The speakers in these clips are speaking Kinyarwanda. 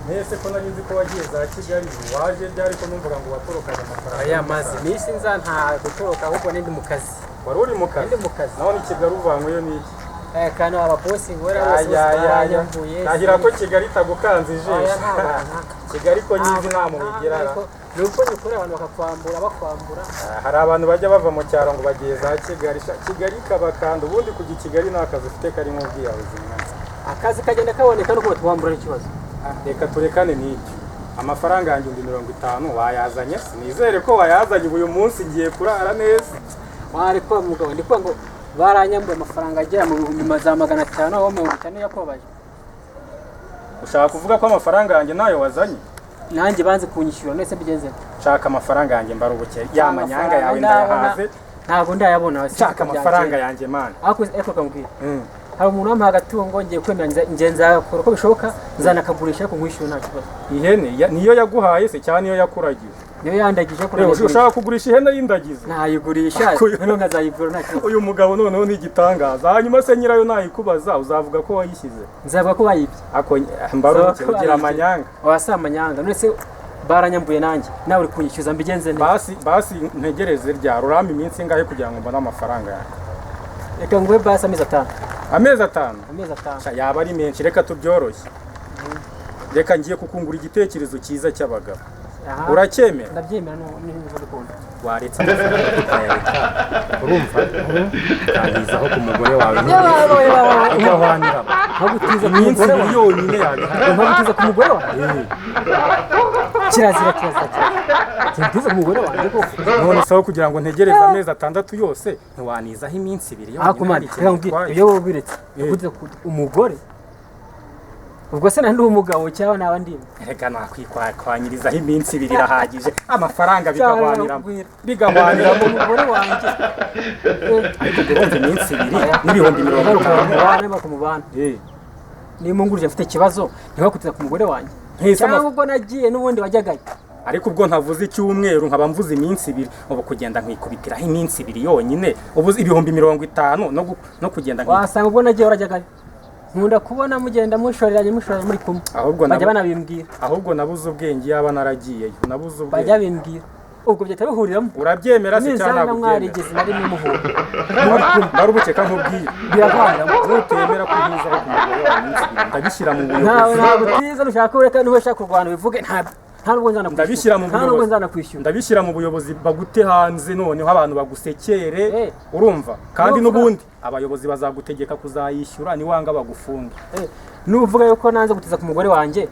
Nese ko narinzi ko wagiye za Kigali waje byari ko numvuga ngo watorokaga amafaranga aya mazi nisi nza nta gutoroka ahubwo nindi mu kazi wari uri mu kazi naho ni Kigali uvanyweyo n'iki kana aba boss ngora bose baranyambuye nagira ko Kigali itagukanze ijisho Kigali ko nyizi nta mu bigirara nuko nikora abantu bakwambura hari abantu bajya bava mu cyaro ngo bagiye za Kigali kabakanda ubundi kujya Kigali nakazi ufite kari mu bwiyahuzi akazi kagenda kaboneka nuko batwambura ikibazo reka turekane n'icyo amafaranga yanjye 50 wayazanye nizere ko wayazanye uyu munsi ngiye kurara neza wari ko mugabo ndiko ngo baranyambuye amafaranga agera mu 500 aho 50 yakobaje ushaka kuvuga ko amafaranga yanjye nayo wazanye nanjye banze kunyishyura nese bigenze shaka amafaranga yanjye mbarubuke yamanyanga yawe ndayahaze ntago ndayabona shaka amafaranga yanjye man eko kambwira hari umuntu wampaye agatungo ngiye kwemeranya ngenza ko bishoboka nzanakagurisha ariko nkwishyura nta kibazo ihene niyo yaguhaye se cyane niyo yakuragiye niyo yandagije ko ushaka kugurisha ihene y'indagize nayigurisha none nkazayigura nta kibazo uyu mugabo noneho ni igitangaza hanyuma se nyirayo nayikubaza uzavuga ko wayishyize nzavuga ko wayibye ako mbaruke ugira amanyanga wasa amanyanga none se baranyambuye nanjye nawe uri kunyishyuza mbigenze neza basi ntegereze rya ruramba iminsi ngahe kugira ngo mbone amafaranga yawe reka ngwe basi amezi 5 amezi 5 yaba ari menshi reka tubyoroshye reka ngiye kukungura igitekerezo cyiza cy'abagabo uracyemera ndabyemera n'ibyo dukunda waretse urumva kangizaho ku mugore wawe ugahwanira ntagutiza ku mugore wawe yonyine yabihaye ntagutiza ku mugore wawe kirazira kintiza ku mugore wawe ko none saho kugira ngo ntegereze amezi 6 yose ntiwanizaho iminsi 2 yonyine iyo wobiretse ntagutiza umugore ubwo se nandi umugabo cyawe nabandi reka nakwikwanyirizaho iminsi 2 irahagije amafaranga bigahwanira mu mugore wanjye ariko gurumva iminsi 2 n'ibihumbi 50 mu bana ni mungurije afite ikibazo ntibakutiza ku mugore wanjye cyangwa ubwo nagiye n'ubundi wajyagaye ariko ubwo ntavuze icyumweru nkaba mvuze iminsi 2 ubu kugenda nkikubitiraho iminsi 2 yonyine ubuze ibihumbi 50 no kugenda wasanga ubwo nagiye warajyagaye nkunda kubona mugenda mushoreranye muri kumwe bajya banabimbwira ahubwo nabuze ubwenge yaba naragiyeyo nabuze ubwenge bajya bimbwira ubwo byita bihuriramo urabyemera se cyane ntabwo mwarigeze nari muhura barubuceka nkubwira biravaniramo nutemera kuhizaho ku mugore wawe iminsi 2 ndabishyira mu buyobozi ntabwo utiza nushaka kureka n'ubashaka kurwana bivuge ntabwo nzana ndabishyira mu buyobozi ndabishyira mu buyobozi bagute hanze noneho abantu bagusekere urumva kandi n'ubundi abayobozi bazagutegeka kuzayishyura ni wanga bagufunga nuvuga yuko nanze gutiza ku mugore wanjye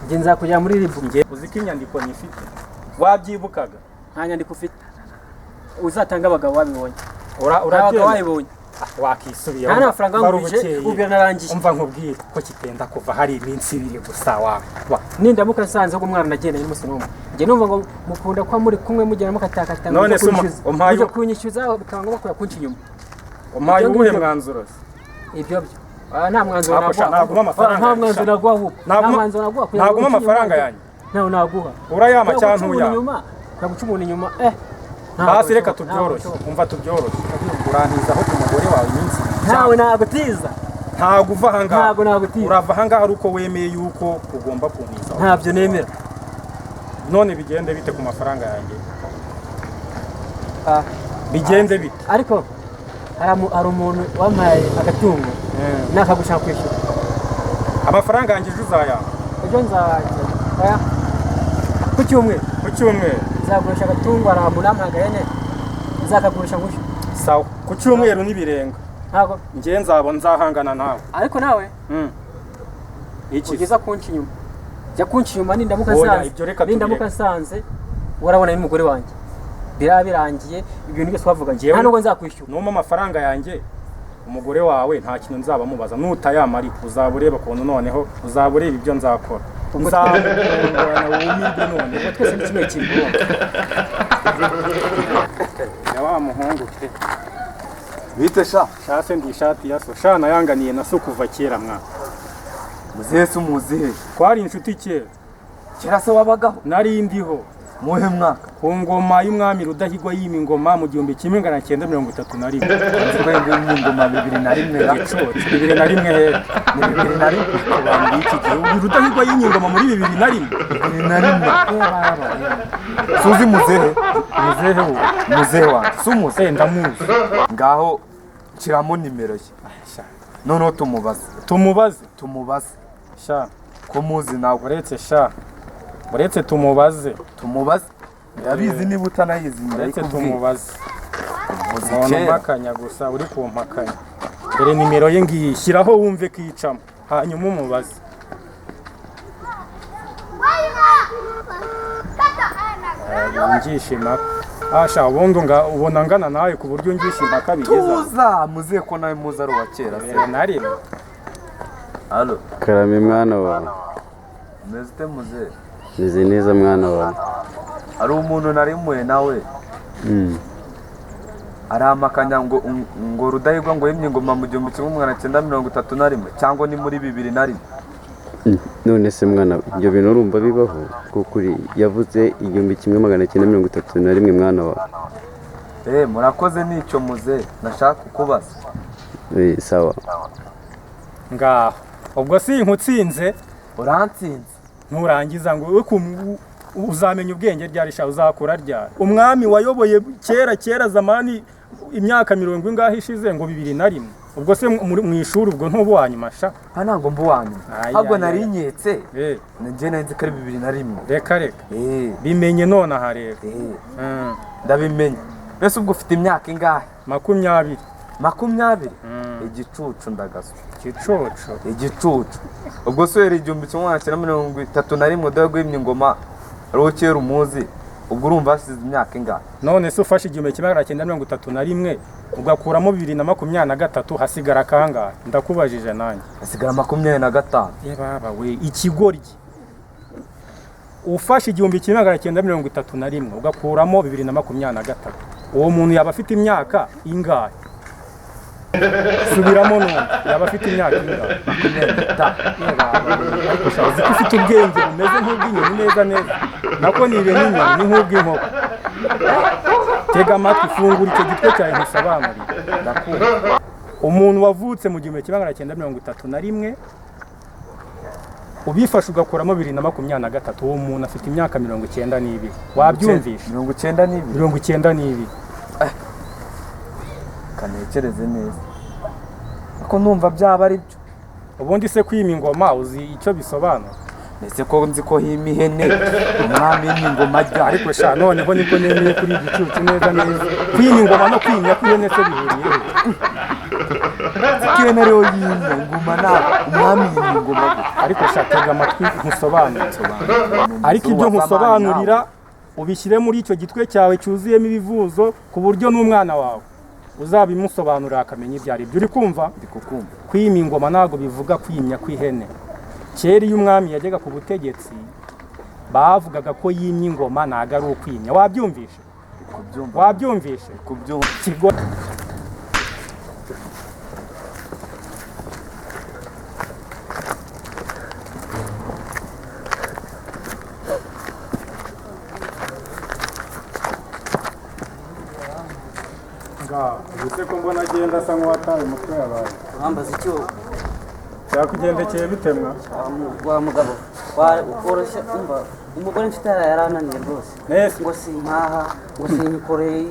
nge nzakujya muri ribu nge uziko inyandiko nifite wabyibukaga nta nyandiko ufite uzatanga abagabo babibonye urabyo wabibonye wakisubiyeho nta mafaranga ngurije ubwo narangiye umva nkubwire ko kitenda kuva hari iminsi 2 gusa nindamuka nsanze ko umwana nagenda n'umunsi n'umwe nge numva ngo mukunda kwa muri kumwe mugera mukatakata none se umpaye kunyishyuza bikanga ngo yakunci inyuma umpaye ubuhe mwanzuro ibyo nta mwanzuro nagwa amafaranga nta mwanzuro nagwa ahubwo nta mwanzuro nagwa nagwa amafaranga yanyu nawe naguha urayama cyantuya naguca umuntu inyuma basi reka tubyoroshye umva tubyoroshye urantizaho ku mugore wawe iminsi ntawe nagutiza ntago uva ahangaha ntago nagutiza urava ahangaha ari uko wemeye yuko ugomba kuntizaho ntabyo nemera none bigende bite ku mafaranga yanjye bigende bite ariko hari umuntu wampaye agatungo nakagushaka kwishyura amafaranga yanjye uzayanga ejo nzajya ku cyumweru nzagurisha agatungo aramunampagaye ne nzakagurisha ngusho sawa ku cyumweru nibirenga ntago ngiye nzahangana nawe ariko nawe iki ugeza kunci nyuma jya kunci nyuma nindamuka nsanze urabona n'umugore wanjye birangiye ibintu byose wavuga Njyewe- nta nubwo nzakwishyura numa amafaranga yanjye umugore wawe nta kintu nzaba mubaza nutayamara uzaba ureba ukuntu noneho uzaba ureba ibyo nzakora nzamukungurana wumirwe noneho twese ni kimwe kintu ya wa muhungu pe bite sha shase ndi ishati ya so shana yanganiye na so kuva kera mwa muzehe se umuzehe twari inshuti kera kera se wabagaho nari ndiho muhe mwaka ku ngoma y'umwami Rudahigwa yima ingoma mu 1931 twebwe ingoma 2001 Gicuti 2001 hera ni 2001 abantu b'iki gihugu Rudahigwa yima ingoma muri 2001 2001 suzi muzehe muzehe wo muzehe wanjye si umuzehe ndamuzi ngaho nshyiramo nimero ye noneho tumubaze sha ko muzi nawe uretse tumubaze ndabizi niba utanayizi uretse tumubaze muzi umuntu kera umpakanya gusa uri kumpakanya dore nimero ye ngiyi shyiraho wumve kwicamo hanyuma umubaze ngisha impaka asha ubundi ubona ngana nawe ku buryo ngisha impaka bigeza tuza muzehe ko nawe muzi ari uwa kera se nari alo Karame mwana wawe, umeze ute muzehe meze neza mwana wawe. hari umuntu nari muhe nawe aramakanya ngo Rudahigwa ngo yimye ingoma mu 1931 cyangwa ni muri 2001 None se mwana, ibyo bintu urumva bibaho? Kuko yavuze 1931 mwana wawe. murakoze nicyo muzehe nashaka kukubaza Sawa. ngaho ubwo si inkutsinze urantsinze nturangiza ngo uzamenya ubwenge ryari sha uzakura ryari umwami wayoboye kera zamani imyaka 70 ingahe ishize ngo 2001 ubwo se mu ishuri ubwo ntubu wanyuma sha ntabwo mbu wanyuma ahubwo nari nyetse nje nanze kare 2001 reka bimenye none aha rero ndabimenye mbese ubwo ufite imyaka ingahe 20 igicucu ndagaso igicucu ubwo so yari 1931 Rudahigwa yimye ingoma ari kera umuzi ubwo urumva hasize imyaka ingahe none se ufashe 1931 ugakuramo 2023 hasigara kangahe ndakubajije nanjye hasigara 25 baba we ikigoryi ufashe 1931 ugakuramo 2023 uwo muntu yaba afite imyaka ingahe subiramo none yaba afite imyaka ingahe 25 ariko shazi ko ufite ubwenge bumeze nk'ubw'inyoni neza nako nibe n'inyoni ni nk'ubw'inkoko tega amatwi fungura icyo gitwe cyawe nkusobanurire ndakumva umuntu wavutse mu 1931 ubifashe ugakuramo 2023 uwo muntu afite imyaka 92 wabyumvisha 92 kanekereze neza ko numva byaba ari byo ubundi se kwima ingoma uzi icyo bisobanura nese ko nzi ko hima ihene umwami y'ingoma rya ariko sha noneho niko nemeye kuri igicucu neza kwima ingoma no kwimya kw'ihene se bihuriye zikene rero yimya ingoma na umwami yimya ingoma ariko sha tega amatwi nkusobanurire ariko ibyo nkusobanurira ubishyire muri icyo gitwe cyawe cyuzuyemo ibivuzo ku buryo n'umwana wawe uzabimusobanurira akamenya ibyo ari byo uri kumva kwima ingoma ntabwo bivuga kwimya kw'ihene kera iyo umwami yajyaga ku butegetsi bavugaga ko yimya ingoma ntabwo ari ukwimya wabyumvishe ubuse ko mbona agenda asa nk'uwataye umutwe yabaye wambaza icyo cyakugendekeye bitemwa wa mugabo woroshya umva umugore mfite yarananiye rwose ngo sinkaha ngo sinyikoreye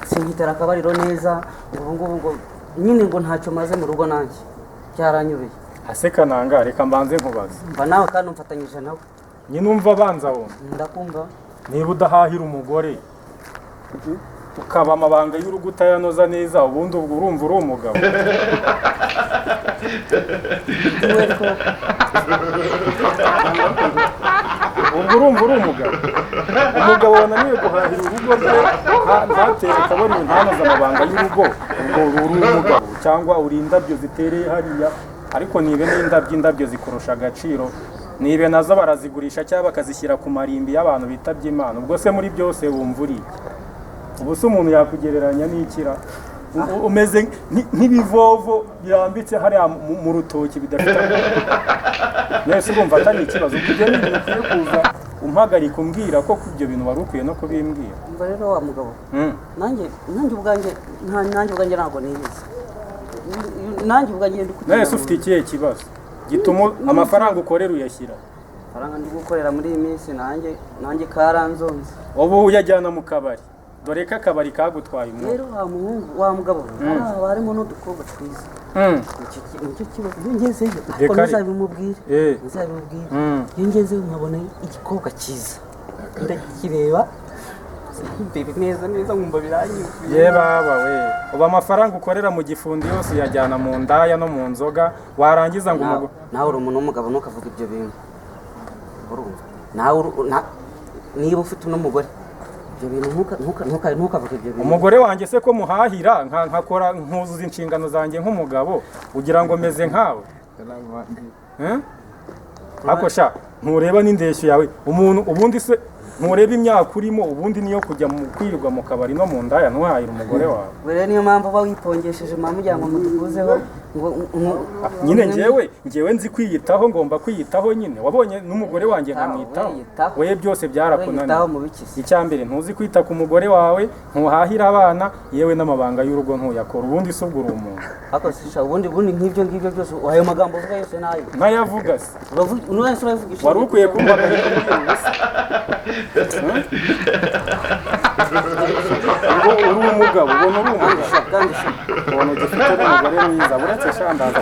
sinkitera akabariro neza ngo ngubu ngo nyine ngo ntacyo maze mu rugo nanjye cyaranyubeye aseka nanga reka mbanze nkubaze mba nawe kandi umfatanyije nawe nyine umva abanza wowe ndakumva niba udahahira umugore ukaba amabanga y'urugo utayanoza neza ubundi ubwo urumva uri umugabo ubwo urumva uri umugabo wananiwe guhahira urugo rwe ntatere akabariro ntanoze amabanga y'urugo, ubwo uri umugabo cyangwa uri indabyo zitereye hariya, ariko nibe n'indabyo zikurusha agaciro, nibe nazo barazigurisha cyangwa bakazishyira ku marimbi y'abantu bitabye Imana. Ubwo se muri byose wumva uri ubu se umuntu yakugereranya n'ikira umeze nk'ibivovo birambitse hariya mu rutoki bidafite nese urumva atari ikibazo. Ubwo ibyo ni ibintu ukwiye kuza umpagarika umbwira ko ibyo bintu wari ukwiye no kubimbwira. umva rero wa mugabo, nanjye ubwanjye ntabwo niyizi, nanjye ubwanjye ndi kugira nese ufite ikihe kibazo gituma amafaranga ukorera uyashyira? amafaranga ndi gukorera muri iyi minsi nanjye karanzonze. ubu uyajyana mu kabari, dore ko akabari kagutwaye umwuka. rero wa mugabo haba harimo n'udukobwa twiza, nicyo kibazo. iyo ngezeyo ariko ntuzabimubwire, iyo ngezeyo nkabona igikobwa cyiza ndakireba neza nkumva biranyuzuye. ye baba we, ubu amafaranga ukorera mu gifundi yose uyajyana mu ndaya no mu nzoga, warangiza ngo nawe uri umuntu w'umugabo ntukavuga ibyo bintu. urumva nawe niba ufite n'umugore, ibyo bintu ntukavuge ibyo bintu. umugore wanjye se ko muhahira nkakora nkuzuza inshingano zanjye nk'umugabo, ugira ngo meze nkawe? Ako sha ntureba n'indeshyo yawe umuntu, ubundi se ntureba imyaka urimo, ubundi niyo kujya mu kwirirwa mu kabari no mu ndaya ntuhahire umugore wawe. rero niyo mpamvu uba wipongesheje mama ugira ngo mudukuzeho nyine njyewe nzi kwiyitaho, ngomba kwiyitaho nyine. wabonye n'umugore wanjye nkamwitaho, we byose byarakunaniye. icya mbere ntuzi kwita ku mugore wawe, ntuhahira abana, yewe n'amabanga y'urugo ntuyakora. ubundi se ubwo uri umuntu? ubundi nk'ibyo ngibyo byose ayo magambo uvuga yose nayo ntayavuga se wari ukwiye kumpagarika ubusa. uri umugabo, ubona uri umugabo, ubona ugifite n'umugore mwiza, uretse shandaza